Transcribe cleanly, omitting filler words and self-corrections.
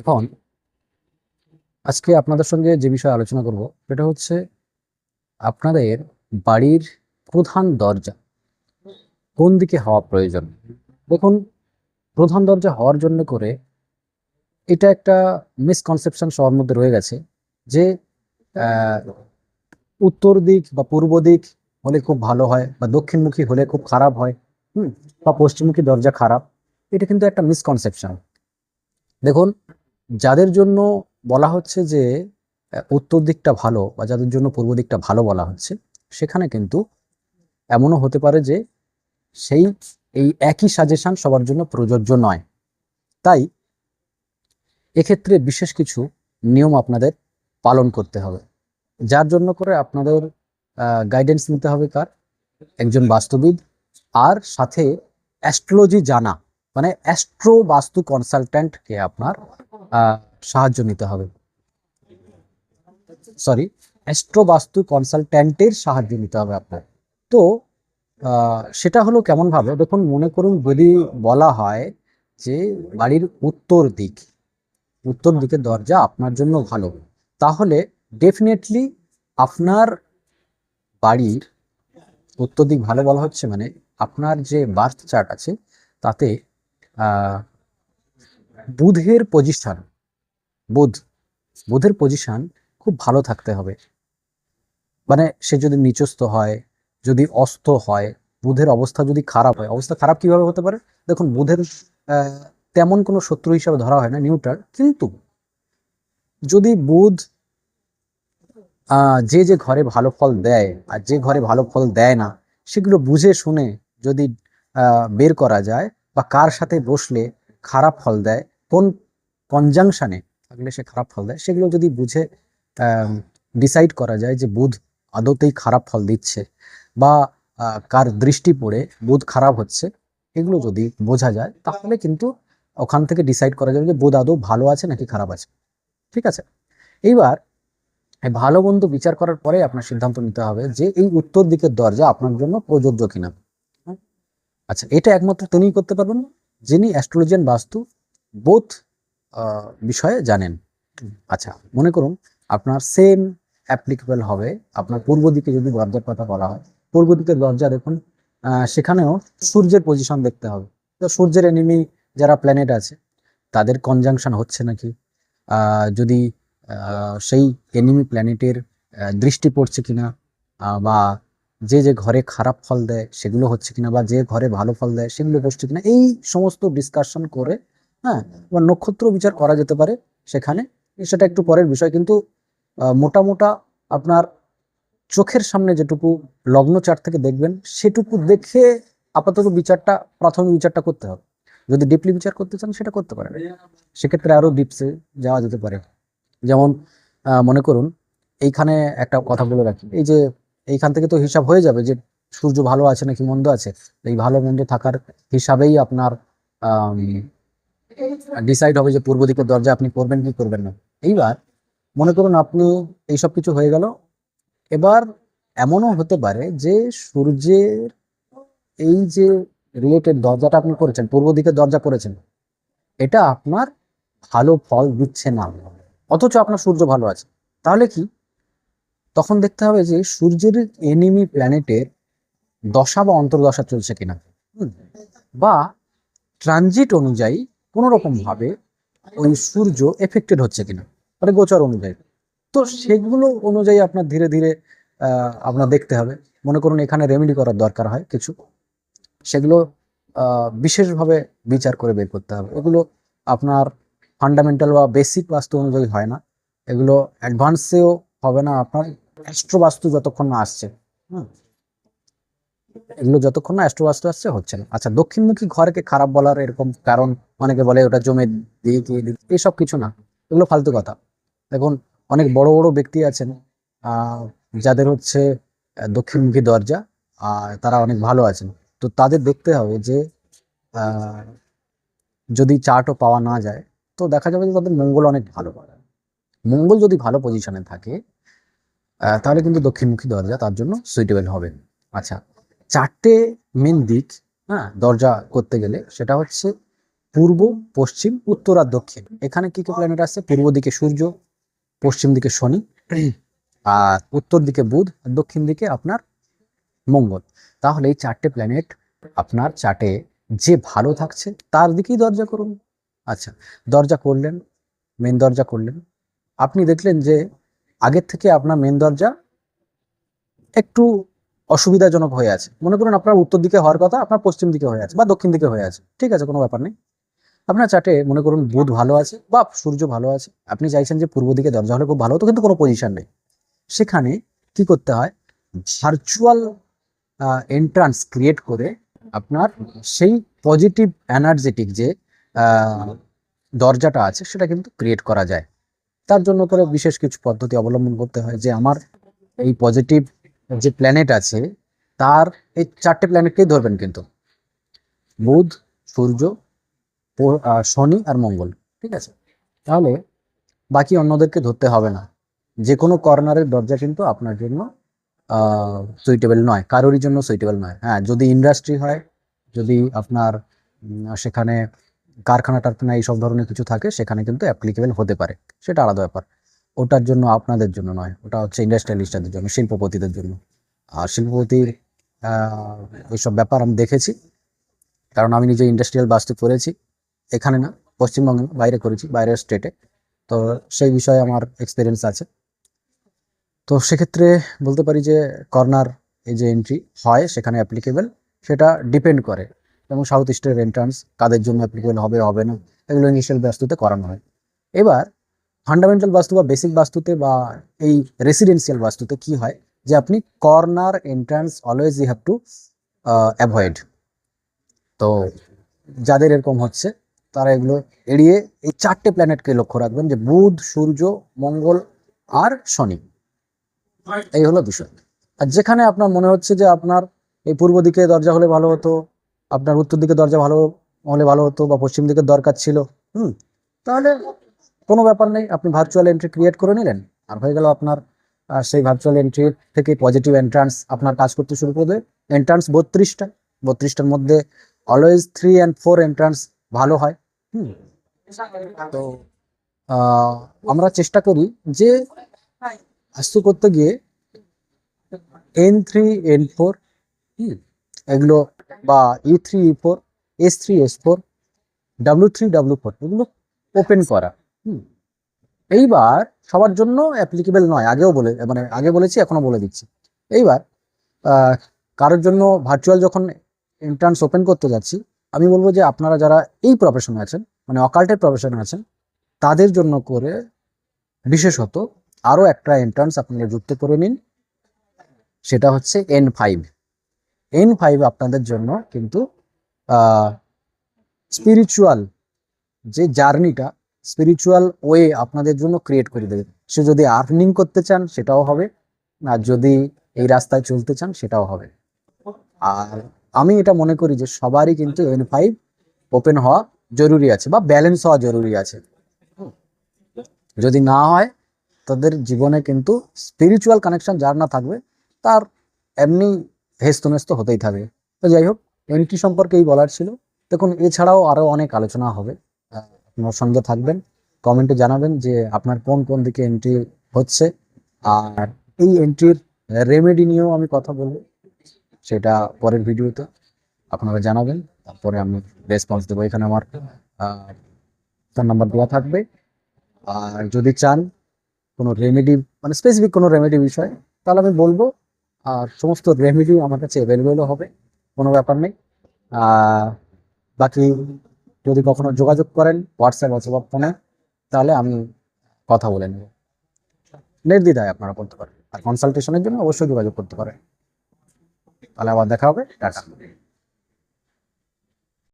এখন আজকে আপনাদের সঙ্গে যে বিষয়ে আলোচনা করব সেটা হচ্ছে আপনাদের বাড়ির প্রধান দরজা কোন দিকে হওয়া প্রয়োজন। দেখুন, প্রধান দরজা হওয়ার জন্য করে এটা একটা মিসকনসেপশন সবার মধ্যে রয়ে গেছে যে আহ, উত্তর দিক বা পূর্ব দিক হলে খুব ভালো হয়, বা দক্ষিণমুখী হলে খুব খারাপ হয়। হুম। বা পশ্চিমমুখী দরজা খারাপ। এটা কিন্তু একটা মিসকনসেপশন। দেখুন, যাদের জন্য বলা হচ্ছে যে উত্তর দিকটা ভালো, বা যাদের জন্য পূর্ব দিকটা ভালো বলা হচ্ছে, সেখানে কিন্তু এমনও হতে পারে যে সেই এই একই সাজেশন সবার জন্য প্রযোজ্য নয়। তাই এক্ষেত্রে বিশেষ কিছু নিয়ম আপনাদের পালন করতে হবে, যার জন্য করে আপনাদের গাইডেন্স নিতে হবে কার? একজন বাস্তুবিদ, আর সাথে অ্যাস্ট্রোলজি জানা, মানে অ্যাস্ট্রো বাস্তু কনসালট্যান্টকে আপনার সাহায্য নিতে হবে। সরি, অ্যাস্ট্রো বাস্তু কনসালট্যান্টের সাহায্য নিতে হবে আপনার। তো সেটা হলো কেমন ভাবে, দেখুন, মনে করুন যদি বলা হয় যে বাড়ির উত্তর দিকের দরজা আপনার জন্য ভালো, তাহলে ডেফিনেটলি আপনার বাড়ির উত্তর দিক ভালো বলা হচ্ছে মানে আপনার যে বার্থ চার্ট আছে তাতে আহ বুধের পজিশন, বুধ বুধের পজিশন খুব ভালো থাকতে হবে। মানে সে যদি নিচস্থ হয়, যদি অস্ত হয়, বুধের অবস্থা যদি খারাপ হয়, অবস্থা খারাপ কিভাবে হতে পারে? দেখুন, বুধের আহ, তেমন কোনো শত্রু হিসাবে ধরা হয় না, নিউট্রাল। কিন্তু যদি বুধ যে যে ঘরে ভালো ফল দেয় আর যে ঘরে ভালো ফল দেয় না, সেগুলো বুঝে শুনে যদি বের করা যায়, বা কার সাথে বসলে খারাপ ফল দেয়, কোন কনজাংশনে থাকলে সে খারাপ ফল দেয়, সেগুলো যদি বুঝে ডিসাইড করা যায় যে বুধ আদতেই খারাপ ফল দিচ্ছে, বা কার দৃষ্টি পড়ে বুধ খারাপ হচ্ছে, এগুলো যদি বোঝা যায়, তাহলে কিন্তু ওখান থেকে ডিসাইড করা যাবে যে বুধ আদৌ ভালো আছে নাকি খারাপ আছে। ঠিক আছে? এইবার এই ভালো মন্দ বিচার করার পরে আপনার সিদ্ধান্ত নিতে হবে যে এই উত্তর দিকের দরজা আপনার জন্য প্রযোজ্য কিনা। হ্যাঁ? আচ্ছা, এটা একমাত্র তিনিই করতে পারবেন যিনি অ্যাস্ট্রোলজিয়ান বাস্তু বোথ বিষয়ে জানেন। আচ্ছা, মনে করুন আপনার সেম অ্যাপ্লিকেবল হবে আপনার পূর্ব দিকে যদি দরজার কথা বলা হয়। পূর্ব দিকের দরজা দেখুন, সেখানেও সূর্যের পজিশন দেখতে হবে। তো সূর্যের এনিমি যারা প্ল্যানেট আছে তাদের কনজাংশন হচ্ছে নাকি, যদি সেই এনিমি প্ল্যানেটের দৃষ্টি পড়ছে কিনা, বা যে যে ঘরে খারাপ ফল দেয় সেগুলো হচ্ছে কিনা, বা যে ঘরে ভালো ফল দেয় সেগুলো হচ্ছে কিনা, এই সমস্ত ডিসকাশন করে, হ্যাঁ, বা নক্ষত্র বিচার করা যেতে পারে সেখানে। সেটা একটু পরের বিষয়, কিন্তু মোটা মোটা আপনার চোখের সামনে যেটুকু লগ্ন চার্ট থেকে দেখবেন সেটুকু দেখে আপাতত বিচারটা, প্রাথমিক বিচারটা করতে হবে। যদি ডিপলি বিচার করতে চান সেটা করতে পারেন, সেক্ষেত্রে আরো ডিপসে যাওয়া যেতে পারে। যেমন মনে করুন, এইখানে একটা কথা বলে রাখি, এই যে এইখান থেকে তো হিসাব হয়ে যাবে যে সূর্য ভালো আছে নাকি মন্দ আছে। এই ভালো মন্দ থাকার হিসাবেই আপনার ডিসাইড হবে যে পূর্ব দিকের দরজা আপনি করবেন কি করবেন না। এইবার মনে করুন আপনি এইসব কিছু হয়ে গেল। এবার এমনও হতে পারে যে সূর্যের এই যে রিলেটেড দরজাটা আপনি করেছেন, পূর্ব দিকের দরজা করেছেন, এটা আপনার ভালো ফল দিচ্ছে না, অথচ আপনার সূর্য ভালো আছে। তাহলে কি? তখন দেখতে হবে যে সূর্যের এনিমি প্ল্যানেটের দশা বা অন্তর্দশা চলছে কিনা, হুম, বা ট্রানজিট অনুযায়ী কোনো রকম ভাবে ওই সূর্য এফেক্টেড হচ্ছে কিনা, মানে গোচর অনুযায়ী। তো সেগুলো অনুযায়ী আপনার ধীরে ধীরে আপনার দেখতে হবে। মনে করুন এখানে রেমেডি করার দরকার হয় কিছু, সেগুলো বিশেষভাবে বিচার করে বের করতে হবে। এগুলো আপনার ফান্ডামেন্টাল বা বেসিক বাস্তু অনুযায়ী হয় না, এগুলো অ্যাডভান্সেও হবে না আপনার অ্যাস্ট্রো বাস্তু যতক্ষণ না আসছে। হুম। এগুলো যতক্ষণ না অ্যাস্ট্রো বাস্তু আসছে হচ্ছে না। আচ্ছা, দক্ষিণমুখী ঘরকে খারাপ বলার এরকম কারণ, অনেকে বলে ওটা জমে দিয়ে কি এসব কিছু না, এগুলো ফালতু কথা। দেখুন, অনেক বড় বড় ব্যক্তি আছেন যাদের হচ্ছে দক্ষিণমুখী দরজা, তারা অনেক ভালো আছেন। তো তাদের দেখতে হবে যে আহ, যদি চার্টও পাওয়া না যায়, তো দেখা যাবে যে তাদের মঙ্গল অনেক ভালো। মঙ্গল যদি ভালো পজিশনে থাকে তাহলে কিন্তু দক্ষিণমুখী দরজা তার জন্য সুইটেবল হবে। আচ্ছা, চারটে মেন দিক, হ্যাঁ, দরজা করতে গেলে সেটা হচ্ছে পূর্ব, পশ্চিম, উত্তর আর দক্ষিণ। এখানে কি কি প্ল্যানেট আছে? পূর্ব দিকে সূর্য, পশ্চিম দিকে শনি, আর উত্তর দিকে বুধ, আর দক্ষিণ দিকে আপনার মঙ্গল। তাহলে এই 4টে প্ল্যানেট আপনার চার্টে যে ভালো থাকছে তার দিকেই দরজা করুন। আচ্ছা, দরজা করলেন, মেন দরজা করলেন, আপনি দেখলেন যে আগের থেকে আপনার মেন দরজা একটু অসুবিধাজনক হয়ে আছে। মনে করুন আপনার উত্তর দিকে হওয়ার কথা, আপনার পশ্চিম দিকে হয়ে আছে বা দক্ষিণ দিকে হয়ে আছে, ঠিক আছে, কোনো ব্যাপার নেই। আপনার চার্টে মনে করুন বুধ ভালো আছে বা সূর্য ভালো আছে, আপনি চাইছেন যে পূর্ব দিকে দরজা হলে খুব ভালো হতো, কিন্তু কোনো পজিশন নেই। সেখানে কি করতে হয়? ভার্চুয়াল এন্ট্রান্স ক্রিয়েট করে আপনার সেই পজিটিভ এনার্জেটিক যে দরজাটা আছে সেটা কিন্তু ক্রিয়েট করা যায়। তার জন্য করে বিশেষ কিছু পদ্ধতি অবলম্বন করতে হয়, যে আমার এই পজিটিভ যে প্ল্যানেট আছে তার এই 4টে প্ল্যানেটকেই ধরবেন, কিন্তু বুধ, সূর্য, শনি আর মঙ্গল, ঠিক আছে? তাহলে বাকি অন্যদেরকে ধরতে হবে না। যে কোনো কর্নারের দরজা কিন্তু আপনার জন্য সুইটেবল নয়, কারোরই জন্য সুইটেবল নয়। হ্যাঁ, যদি ইন্ডাস্ট্রি হয়, যদি আপনার সেখানে কারখানা টারখানা এইসব ধরনের কিছু থাকে, সেখানে কিন্তু অ্যাপ্লিকেবল হতে পারে, সেটা আলাদা ব্যাপার। ওটার জন্য আপনাদের জন্য নয়, ওটা হচ্ছে ইন্ডাস্ট্রিয়ালিস্টদের জন্য, শিল্পপতিদের জন্য। আর শিল্পপতির এইসব ব্যাপার আমি দেখেছি, কারণ আমি নিজে ইন্ডাস্ট্রিয়াল বাস্তু করেছি, এখানে না, পশ্চিমবঙ্গে, বাইরে করেছি, বাইরের স্টেটে। তো সেই বিষয়ে আমার এক্সপিরিয়েন্স আছে। তো সেক্ষেত্রে বলতে পারি যে কর্নার এই যে এন্ট্রি হয় সেখানে অ্যাপ্লিকেবল, সেটা ডিপেন্ড করে। যেমন সাউথ ইস্টের এন্ট্রান্স কাদের জন্য অ্যাপ্লিকেবল হবে হবে না, এগুলো ইনিশিয়াল বাস্তুতে করানো হয়। এবার ফান্ডামেন্টাল বাস্তু বা বেসিক বাস্তুতে বা এই রেসিডেন্সিয়াল বাস্তুতে কি হয়, যে আপনি corner entrance always you have to avoid. তো যাদের এরকম হচ্ছে তারা এগুলো এড়িয়ে এই 4টে প্ল্যানেটকে লক্ষ্য রাখবেন, যে বুধ, সূর্য, মঙ্গল আর শনি। এই হলো বিষয়। আর যেখানে আপনার মনে হচ্ছে যে আপনার এই পূর্ব দিকে দরজা হলে ভালো হতো, আপনার উত্তর দিকে দরজা ভালো হলে ভালো হতো, বা পশ্চিম দিকে দরকার ছিল, তাহলে কোনো ব্যাপার নেই, আপনি ভার্চুয়াল এন্ট্রি ক্রিয়েট করে নিলেন, আর হয়ে গেল আপনার সেই ভার্চুয়াল এন্ট্রি থেকে পজিটিভ এন্ট্রান্স আপনার কাজ করতে শুরু করবে। এন্ট্রান্স 32টা, 32টার মধ্যে অলওয়েজ 3 and 4 এন্ট্রান্স ভালো হয়। তো আমরা চেষ্টা করি যে বাস্তু করতে গিয়ে N3 N4 এগুলো, বা E3 E4, S3 S4, W3 W4 এগুলো ওপেন করা। এইবার সবার জন্য অ্যাপ্লিকেবল নয়, আগেও আগে বলেছি, এখনো বলে দিচ্ছি। এইবার কারোর জন্য ভার্চুয়াল যখন এন্ট্রান্স ওপেন করতে যাচ্ছি, আমি বলবো যে আপনারা যারা এই প্রফেশনে আছেন, মানে অকাল্টের প্রফেশনে আছেন, তাদের জন্য করে বিশেষত আরও একটা এন্ট্রান্স আপনারা যুক্ত করে নিন, সেটা হচ্ছে N5। N5 আপনাদের জন্য কিন্তু স্পিরিচুয়াল যে জার্নিটা, স্পিরিচুয়াল ওয়ে আপনাদের জন্য ক্রিয়েট করে দেবে। সে যদি আর্নিং করতে চান সেটাও হবে, আর যদি এই রাস্তায় চলতে চান সেটাও হবে। আর আমি এটা মনে করি যে সবারই কিন্তু N5 ওপেন হওয়া জরুরি আছে, বা ব্যালেন্স হওয়া জরুরি আছে। যদি না হয়, তাদের জীবনে কিন্তু স্পিরিচুয়াল কানেকশন যার না থাকবে, তার এমনি হেস্তনেস্ত হতেই থাকবে। তো যাই হোক, এন্ট্রি সম্পর্কেই বলার ছিল। দেখুন, এছাড়াও আরও অনেক আলোচনা হবে, আপনার সঙ্গে থাকবেন, কমেন্টে জানাবেন যে আপনার কোন কোন দিকে এন্ট্রি হচ্ছে, আর এই এন্ট্রির রেমেডি নিয়েও আমি কথা বলবো, সেটা পরের ভিডিওতে আপনারা জানাবেন, তারপরে আমি রেসপন্স দেবো। এখানে আমার ফোন নাম্বার দেওয়া থাকবে, আর যদি চান কোনো রেমেডি, মানে স্পেসিফিক কোনো রেমেডি বিষয়, তাহলে আমি বলবো, আর সমস্ত রেমেডি আমার কাছে অ্যাভেলেবেলও হবে, কোনো ব্যাপার নেই। বাকি যদি কখনো যোগাযোগ করেন হোয়াটসঅ্যাপ অথবা ফোনে, তাহলে আমি কথা বলে নেব, নির্দ্বিধায় আপনারা করতে পারেন। আর কনসালটেশনের জন্য অবশ্যই যোগাযোগ করতে পারেন। তাহলে আবার দেখা হবে, টাটা।